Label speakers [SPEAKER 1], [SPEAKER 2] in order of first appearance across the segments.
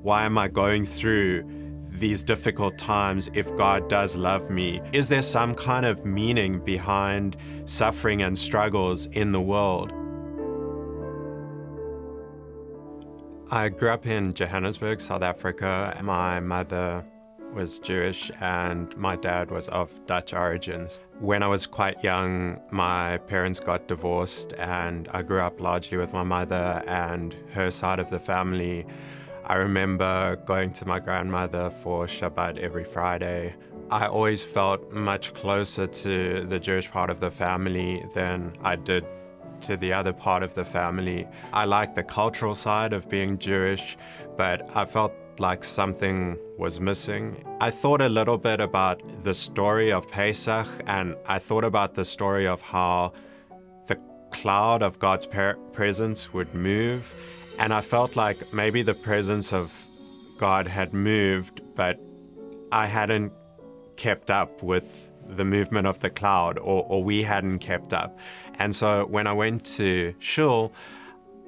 [SPEAKER 1] Why am I going through these difficult times if God does love me? Is there some kind of meaning behind suffering and struggles in the world? I grew up in Johannesburg, South Africa. My mother was Jewish and my dad was of Dutch origins. When I was quite young, my parents got divorced and I grew up largely with my mother and her side of the family. I remember going to my grandmother for Shabbat every Friday. I always felt much closer to the Jewish part of the family than I did to the other part of the family. I like the cultural side of being Jewish, but I felt like something was missing. I thought a little bit about the story of Pesach, and I thought about the story of how the cloud of God's presence would move, and I felt like maybe the presence of God had moved, but I hadn't kept up with the movement of the cloud, or we hadn't kept up. And so when I went to shul,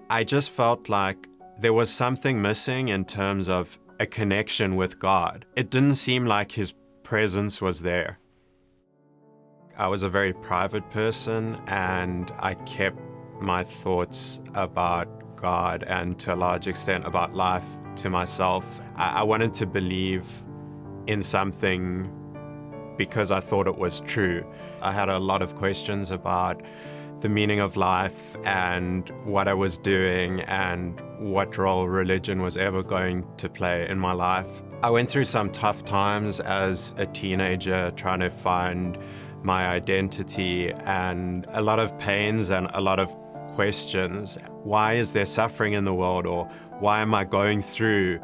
[SPEAKER 1] I just felt like there was something missing in terms of a connection with God. It didn't seem like His presence was there. I was a very private person and I kept my thoughts about God and to a large extent about life to myself. I wanted to believe in something because I thought it was true. I had a lot of questions about the meaning of life and what I was doing and what role religion was ever going to play in my life. I went through some tough times as a teenager trying to find my identity and a lot of pains and a lot of questions. Why is there suffering in the world, or why am I going through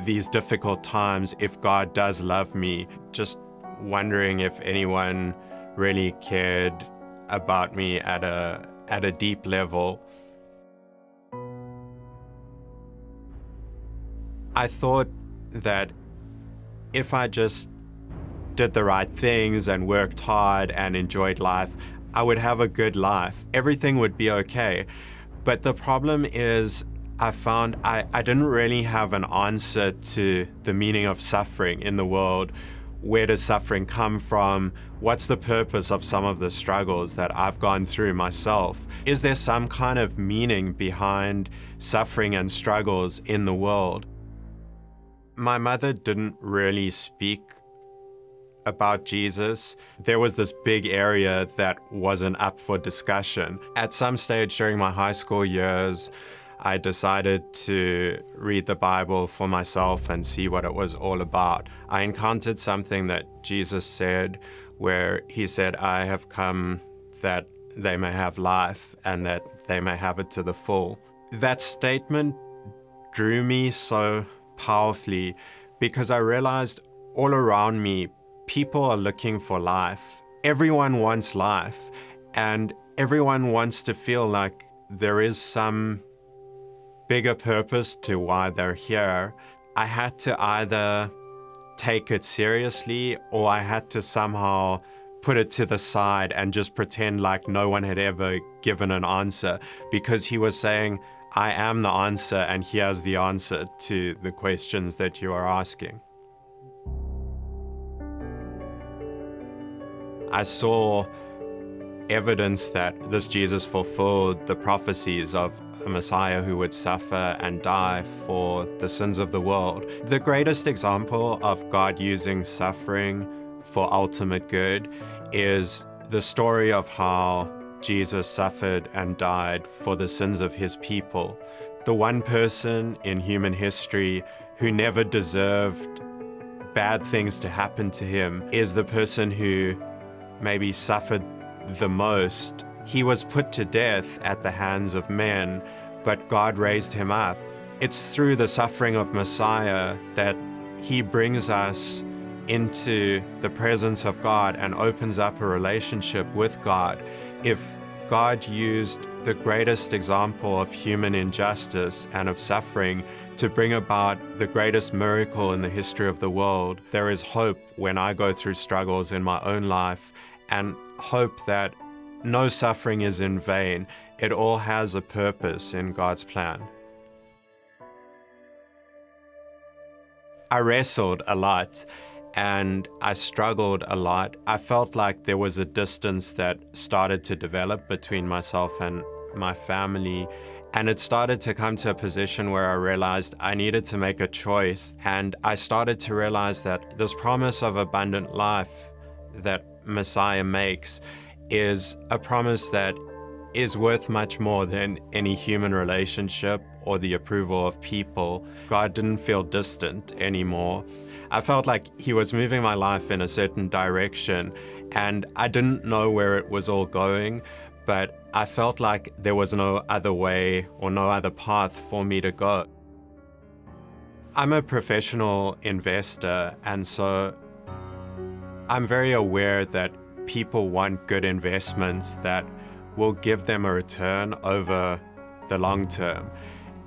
[SPEAKER 1] these difficult times if God does love me? Just wondering if anyone really cared about me at a deep level. I thought that if I just did the right things and worked hard and enjoyed life, I would have a good life. Everything would be okay. But the problem is, I found I didn't really have an answer to the meaning of suffering in the world. Where does suffering come from? What's the purpose of some of the struggles that I've gone through myself? Is there some kind of meaning behind suffering and struggles in the world? My mother didn't really speak about Jesus. There was this big area that wasn't up for discussion. At some stage during my high school years, I decided to read the Bible for myself and see what it was all about. I encountered something that Jesus said where He said, "I have come that they may have life and that they may have it to the full." That statement drew me so powerfully because I realized all around me, people are looking for life. Everyone wants life, and everyone wants to feel like there is some bigger purpose to why they're here. I had to either take it seriously or I had to somehow put it to the side and just pretend like no one had ever given an answer, because He was saying, I am the answer and here's the answer to the questions that you are asking. I saw evidence that this Jesus fulfilled the prophecies of a Messiah who would suffer and die for the sins of the world. The greatest example of God using suffering for ultimate good is the story of how Jesus suffered and died for the sins of His people. The one person in human history who never deserved bad things to happen to him is the person who maybe suffered the most. He was put to death at the hands of men, but God raised Him up. It's through the suffering of Messiah that He brings us into the presence of God and opens up a relationship with God. If God used the greatest example of human injustice and of suffering to bring about the greatest miracle in the history of the world, there is hope when I go through struggles in my own life, and hope that no suffering is in vain. It all has a purpose in God's plan. I wrestled a lot and I struggled a lot. I felt like there was a distance that started to develop between myself and my family. And it started to come to a position where I realized I needed to make a choice. And I started to realize that this promise of abundant life that Messiah makes is a promise that is worth much more than any human relationship or the approval of people. God didn't feel distant anymore. I felt like He was moving my life in a certain direction, and I didn't know where it was all going, but I felt like there was no other way or no other path for me to go. I'm a professional investor, and so I'm very aware that people want good investments that will give them a return over the long term.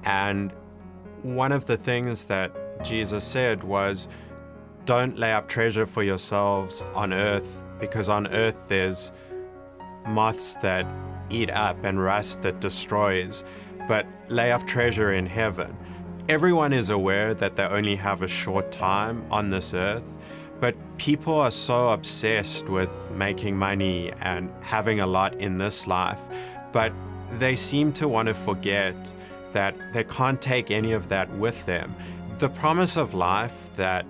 [SPEAKER 1] And one of the things that Jesus said was, don't lay up treasure for yourselves on earth, because on earth there's moths that eat up and rust that destroys, but lay up treasure in heaven. Everyone is aware that they only have a short time on this earth, but people are so obsessed with making money and having a lot in this life, but they seem to want to forget that they can't take any of that with them. The promise of life that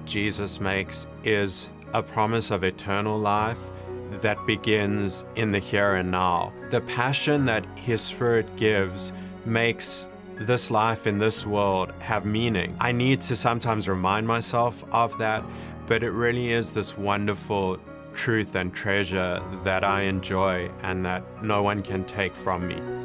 [SPEAKER 1] Jesus makes is a promise of eternal life that begins in the here and now. The passion that His Spirit gives makes this life in this world have meaning. I need to sometimes remind myself of that, but it really is this wonderful truth and treasure that I enjoy and that no one can take from me.